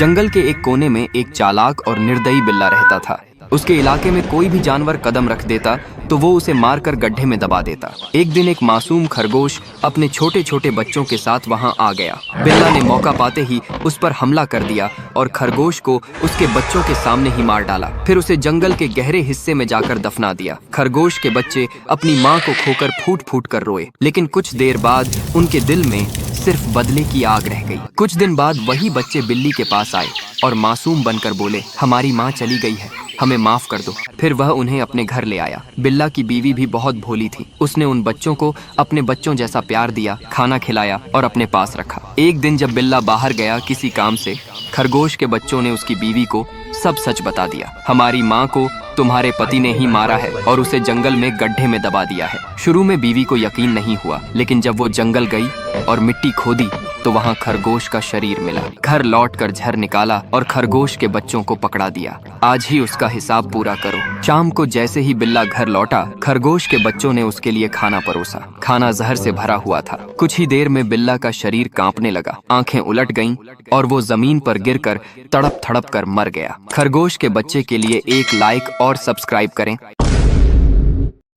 जंगल के एक कोने में एक चालाक और निर्दयी बिल्ला रहता था। उसके इलाके में कोई भी जानवर कदम रख देता तो वो उसे मारकर गड्ढे में दबा देता। एक दिन एक मासूम खरगोश अपने छोटे छोटे बच्चों के साथ वहां आ गया। बिल्ला ने मौका पाते ही उस पर हमला कर दिया और खरगोश को उसके बच्चों के सामने ही मार डाला। फिर उसे जंगल के गहरे हिस्से में जाकर दफना दिया। खरगोश के बच्चे अपनी माँ को खोकर फूट फूट कर रोए, लेकिन कुछ देर बाद उनके दिल में सिर्फ बदले की आग रह गई। कुछ दिन बाद वही बच्चे बिल्ली के पास आए और मासूम बनकर बोले, हमारी माँ चली गई है, हमें माफ कर दो। फिर वह उन्हें अपने घर ले आया। बिल्ला की बीवी भी बहुत भोली थी। उसने उन बच्चों को अपने बच्चों जैसा प्यार दिया, खाना खिलाया और अपने पास रखा। एक दिन जब बिल्ला बाहर गया किसी काम से, खरगोश के बच्चों ने उसकी बीवी को सब सच बता दिया। हमारी माँ को तुम्हारे पति ने ही मारा है और उसे जंगल में गड्ढे में दबा दिया है। शुरू में बीवी को यकीन नहीं हुआ, लेकिन जब वो जंगल गई और मिट्टी खोदी तो वहाँ खरगोश का शरीर मिला। घर लौटकर झर निकाला और खरगोश के बच्चों को पकड़ा दिया। आज ही उसका हिसाब पूरा करो। शाम को जैसे ही बिल्ला घर लौटा, खरगोश के बच्चों ने उसके लिए खाना परोसा। खाना जहर से भरा हुआ था। कुछ ही देर में बिल्ला का शरीर कांपने लगा, आंखें उलट गईं और वो जमीन पर गिरकर तड़प तड़प कर मर गया। खरगोश के बच्चे के लिए एक लाइक और सब्सक्राइब करें।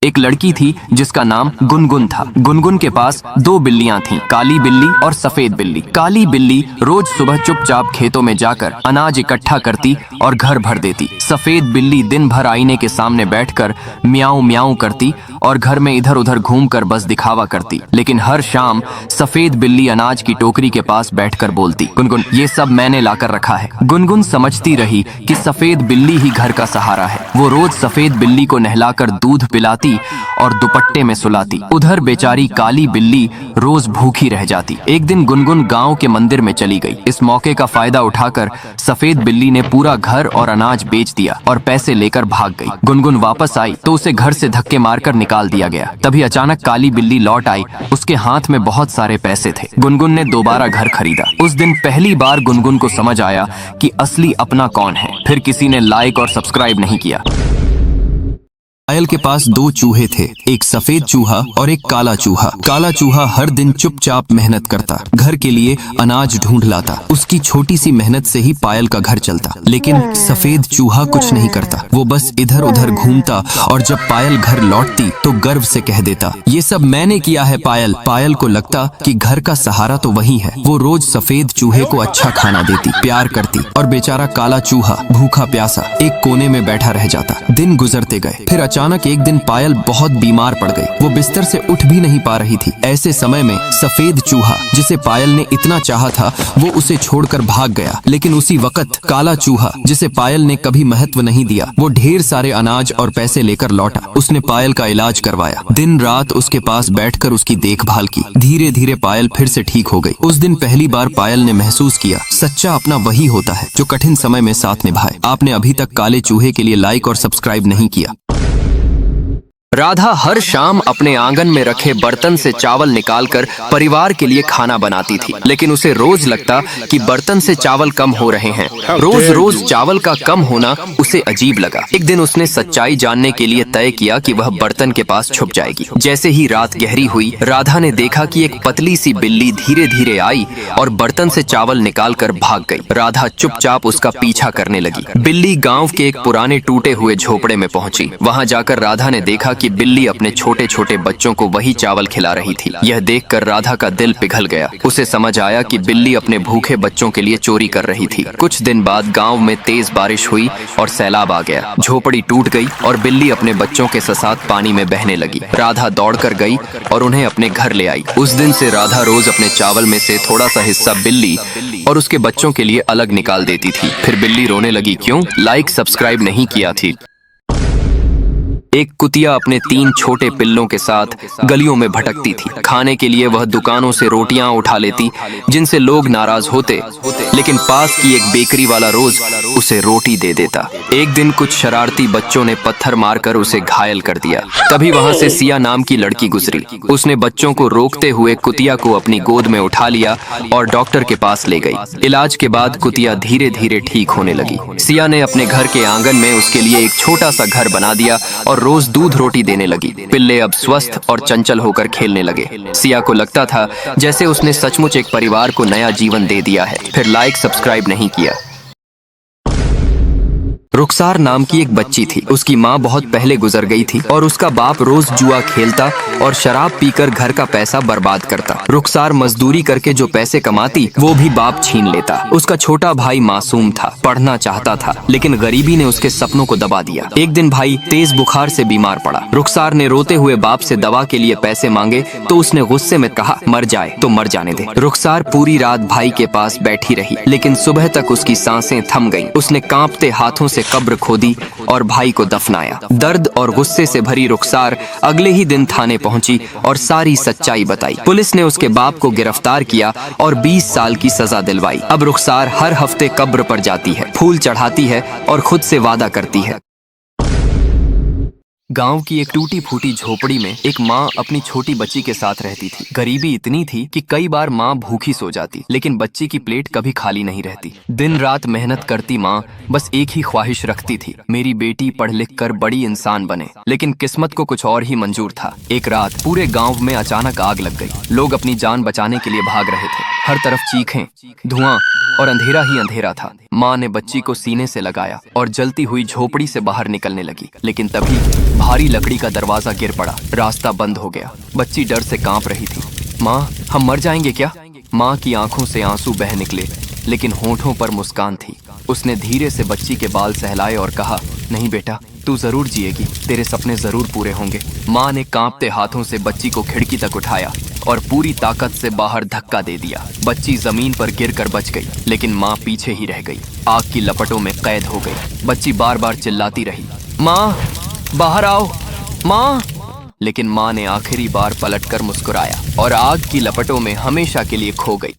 एक लड़की थी जिसका नाम गुनगुन था। गुनगुन के पास दो बिल्लियां थीं, काली बिल्ली और सफेद बिल्ली। काली बिल्ली रोज सुबह चुपचाप खेतों में जाकर अनाज इकट्ठा करती और घर भर देती। सफेद बिल्ली दिन भर आईने के सामने बैठकर म्याऊं म्याऊं करती और घर में इधर उधर घूमकर बस दिखावा करती। लेकिन हर शाम सफेद बिल्ली अनाज की टोकरी के पास बैठकर बोलती, गुनगुन ये सब मैंने लाकर रखा है। गुनगुन समझती रही कि सफेद बिल्ली ही घर का सहारा है। वो रोज सफेद बिल्ली को नहलाकर दूध पिलाती और दुपट्टे में सुलाती। उधर बेचारी काली बिल्ली रोज भूखी रह जाती। एक दिन गुनगुन गांव के मंदिर में चली गई। इस मौके का फायदा उठाकर सफेद बिल्ली ने पूरा घर और अनाज बेच दिया और पैसे लेकर भाग गई। गुनगुन वापस आई तो उसे घर से धक्के मारकर निकाल दिया गया। तभी अचानक काली बिल्ली लौट आई। उसके हाथ में बहुत सारे पैसे थे। गुनगुन ने दोबारा घर खरीदा। उस दिन पहली बार गुनगुन को समझ आया कि असली अपना कौन है। फिर किसी ने लाइक और सब्सक्राइब नहीं किया। पायल के पास दो चूहे थे, एक सफेद चूहा और एक काला चूहा। काला चूहा हर दिन चुपचाप मेहनत करता, घर के लिए अनाज ढूंढ लाता। उसकी छोटी सी मेहनत से ही पायल का घर चलता। लेकिन सफेद चूहा कुछ नहीं करता। वो बस इधर उधर घूमता और जब पायल घर लौटती तो गर्व से कह देता, ये सब मैंने किया है पायल। पायल को लगता कि घर का सहारा तो वही है। वो रोज सफेद चूहे को अच्छा खाना देती, प्यार करती और बेचारा काला चूहा भूखा प्यासा एक कोने में बैठा रह जाता। दिन गुजरते गए। फिर अचानक एक दिन पायल बहुत बीमार पड़ गई। वो बिस्तर से उठ भी नहीं पा रही थी। ऐसे समय में सफेद चूहा, जिसे पायल ने इतना चाहा था, वो उसे छोड़कर भाग गया। लेकिन उसी वक्त काला चूहा, जिसे पायल ने कभी महत्व नहीं दिया, वो ढेर सारे अनाज और पैसे लेकर लौटा। उसने पायल का इलाज करवाया। दिन रात उसके पास बैठकर उसकी देखभाल की। धीरे धीरे पायल फिर से ठीक हो गई। उस दिन पहली बार पायल ने महसूस किया, सच्चा अपना वही होता है जो कठिन समय में साथ निभाए। आपने अभी तक काले चूहे के लिए लाइक और सब्सक्राइब नहीं किया। राधा हर शाम अपने आंगन में रखे बर्तन से चावल निकालकर परिवार के लिए खाना बनाती थी। लेकिन उसे रोज लगता कि बर्तन से चावल कम हो रहे हैं। रोज रोज चावल का कम होना उसे अजीब लगा। एक दिन उसने सच्चाई जानने के लिए तय किया कि वह बर्तन के पास छुप जाएगी। जैसे ही रात गहरी हुई, राधा ने देखा कि एक पतली सी बिल्ली धीरे धीरे आई और बर्तन से चावल निकालकर भाग गई। राधा चुपचाप उसका पीछा करने लगी। बिल्ली गाँव के एक पुराने टूटे हुए झोपड़े में पहुंची। वहां जाकर राधा ने देखा कि बिल्ली अपने छोटे छोटे बच्चों को वही चावल खिला रही थी। यह देखकर राधा का दिल पिघल गया। उसे समझ आया कि बिल्ली अपने भूखे बच्चों के लिए चोरी कर रही थी। कुछ दिन बाद गांव में तेज बारिश हुई और सैलाब आ गया। झोपड़ी टूट गई और बिल्ली अपने बच्चों के साथ पानी में बहने लगी। राधा दौड़कर गई और उन्हें अपने घर ले आई। उस दिन से राधा रोज अपने चावल में से थोड़ा सा हिस्सा बिल्ली और उसके बच्चों के लिए अलग निकाल देती थी। फिर बिल्ली रोने लगी, क्यों लाइक सब्सक्राइब नहीं किया थी। एक कुतिया अपने 3 छोटे पिल्लों के साथ गलियों में भटकती थी। खाने के लिए वह दुकानों से रोटियां उठा लेती, जिनसे लोग नाराज होते, लेकिन पास की एक बेकरी वाला रोज उसे रोटी दे देता। एक दिन कुछ शरारती बच्चों ने पत्थर मारकर उसे घायल कर दिया। तभी वहां से सिया नाम की लड़की गुजरी। उसने बच्चों को रोकते हुए कुतिया को अपनी गोद में उठा लिया और डॉक्टर के पास ले गई। इलाज के बाद कुतिया धीरे धीरे ठीक होने लगी। सिया ने अपने घर के आंगन में उसके लिए एक छोटा सा घर बना दिया और रोज दूध रोटी देने लगी। पिल्ले अब स्वस्थ और चंचल होकर खेलने लगे। सिया को लगता था जैसे उसने सचमुच एक परिवार को नया जीवन दे दिया है। फिर लाइक सब्सक्राइब नहीं किया। रुखसार नाम की एक बच्ची थी। उसकी माँ बहुत पहले गुजर गई थी और उसका बाप रोज जुआ खेलता और शराब पीकर घर का पैसा बर्बाद करता। रुखसार मजदूरी करके जो पैसे कमाती वो भी बाप छीन लेता। उसका छोटा भाई मासूम था, पढ़ना चाहता था, लेकिन गरीबी ने उसके सपनों को दबा दिया। एक दिन भाई तेज बुखार से बीमार पड़ा। रुखसार ने रोते हुए बाप से दवा के लिए पैसे मांगे तो उसने गुस्से में कहा, मर जाए तो मर जाने दे। रुखसार पूरी रात भाई के पास बैठी रही, लेकिन सुबह तक उसकी सांसें थम गईं। उसने कांपते हाथों से कब्र खोदी और भाई को दफनाया। दर्द और गुस्से से भरी रुखसार अगले ही दिन थाने पहुंची और सारी सच्चाई बताई। पुलिस ने उसके बाप को गिरफ्तार किया और 20 साल की सजा दिलवाई। अब रुखसार हर हफ्ते कब्र पर जाती है, फूल चढ़ाती है और खुद से वादा करती है। गांव की एक टूटी फूटी झोपड़ी में एक माँ अपनी छोटी बच्ची के साथ रहती थी। गरीबी इतनी थी कि कई बार माँ भूखी सो जाती, लेकिन बच्ची की प्लेट कभी खाली नहीं रहती। दिन रात मेहनत करती माँ बस एक ही ख्वाहिश रखती थी, मेरी बेटी पढ़ लिख कर बड़ी इंसान बने। लेकिन किस्मत को कुछ और ही मंजूर था। एक रात पूरे गाँव में अचानक आग लग गई। लोग अपनी जान बचाने के लिए भाग रहे थे। हर तरफ चीखें, धुआं और अंधेरा ही अंधेरा था। माँ ने बच्ची को सीने से लगाया और जलती हुई झोपड़ी से बाहर निकलने लगी, लेकिन तभी भारी लकड़ी का दरवाजा गिर पड़ा। रास्ता बंद हो गया। बच्ची डर से कांप रही थी। माँ, हम मर जाएंगे क्या? माँ की आंखों से आंसू बह निकले, लेकिन होठों पर मुस्कान थी। उसने धीरे से बच्ची के बाल सहलाए और कहा, नहीं बेटा, तू जरूर जिएगी, तेरे सपने जरूर पूरे होंगे। माँ ने कांपते हाथों से बच्ची को खिड़की तक उठाया और पूरी ताकत से बाहर धक्का दे दिया। बच्ची जमीन पर गिरकर बच गई, लेकिन माँ पीछे ही रह गई, आग की लपटों में कैद हो गई। बच्ची बार बार चिल्लाती रही, माँ बाहर आओ, माँ। लेकिन माँ ने आखिरी बार पलटकर मुस्कुराया और आग की लपटों में हमेशा के लिए खो गई।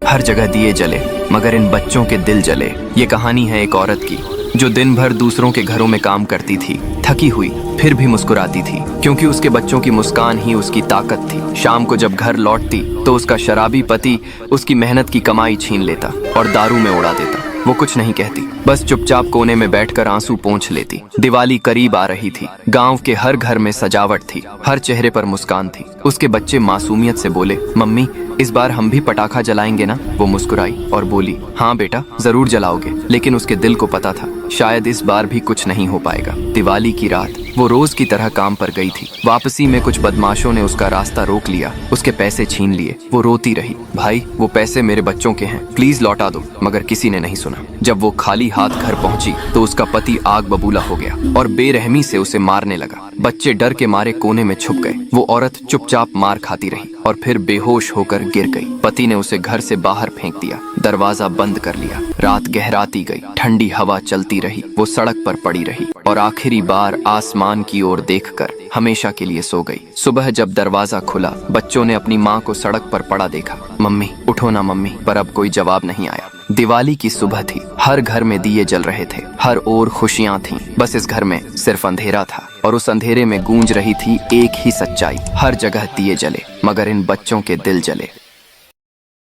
हर जगह दिए जले, मगर इन बच्चों के दिल जले। ये कहानी है एक औरत की जो दिन भर दूसरों के घरों में काम करती थी, थकी हुई फिर भी मुस्कुराती थी, क्योंकि उसके बच्चों की मुस्कान ही उसकी ताकत थी। शाम को जब घर लौटती तो उसका शराबी पति उसकी मेहनत की कमाई छीन लेता और दारू में उड़ा देता। वो कुछ नहीं कहती, बस चुपचाप कोने में बैठकर आंसू पोंछ लेती। दिवाली करीब आ रही थी। गांव के हर घर में सजावट थी, हर चेहरे पर मुस्कान थी। उसके बच्चे मासूमियत से बोले, मम्मी इस बार हम भी पटाखा जलाएंगे ना? वो मुस्कुराई और बोली, हाँ बेटा, जरूर जलाओगे। लेकिन उसके दिल को पता था शायद इस बार भी कुछ नहीं हो पाएगा। दिवाली की रात वो रोज की तरह काम पर गई थी। वापसी में कुछ बदमाशों ने उसका रास्ता रोक लिया, उसके पैसे छीन लिए। वो रोती रही, भाई वो पैसे मेरे बच्चों के हैं, प्लीज लौटा दो। मगर किसी ने नहीं सुना। जब वो खाली हाथ घर पहुंची तो उसका पति आग बबूला हो गया और बेरहमी से उसे मारने लगा। बच्चे डर के मारे कोने में छुप गए। वो औरत चुपचाप मार खाती रही और फिर बेहोश होकर गिर गई। पति ने उसे घर से बाहर फेंक दिया, दरवाजा बंद कर लिया। रात गहराती गई, ठंडी हवा चलती रही। वो सड़क पर पड़ी रही और आखिरी बार आसमान की ओर देखकर हमेशा के लिए सो गई। सुबह जब दरवाजा खुला, बच्चों ने अपनी माँ को सड़क पर पड़ा देखा। मम्मी उठो ना मम्मी, पर अब कोई जवाब नहीं आया। दिवाली की सुबह थी, हर घर में दिए जल रहे थे, हर ओर खुशियां थीं। बस इस घर में सिर्फ अंधेरा था और उस अंधेरे में गूंज रही थी एक ही सच्चाई, हर जगह दिए जले मगर इन बच्चों के दिल जले।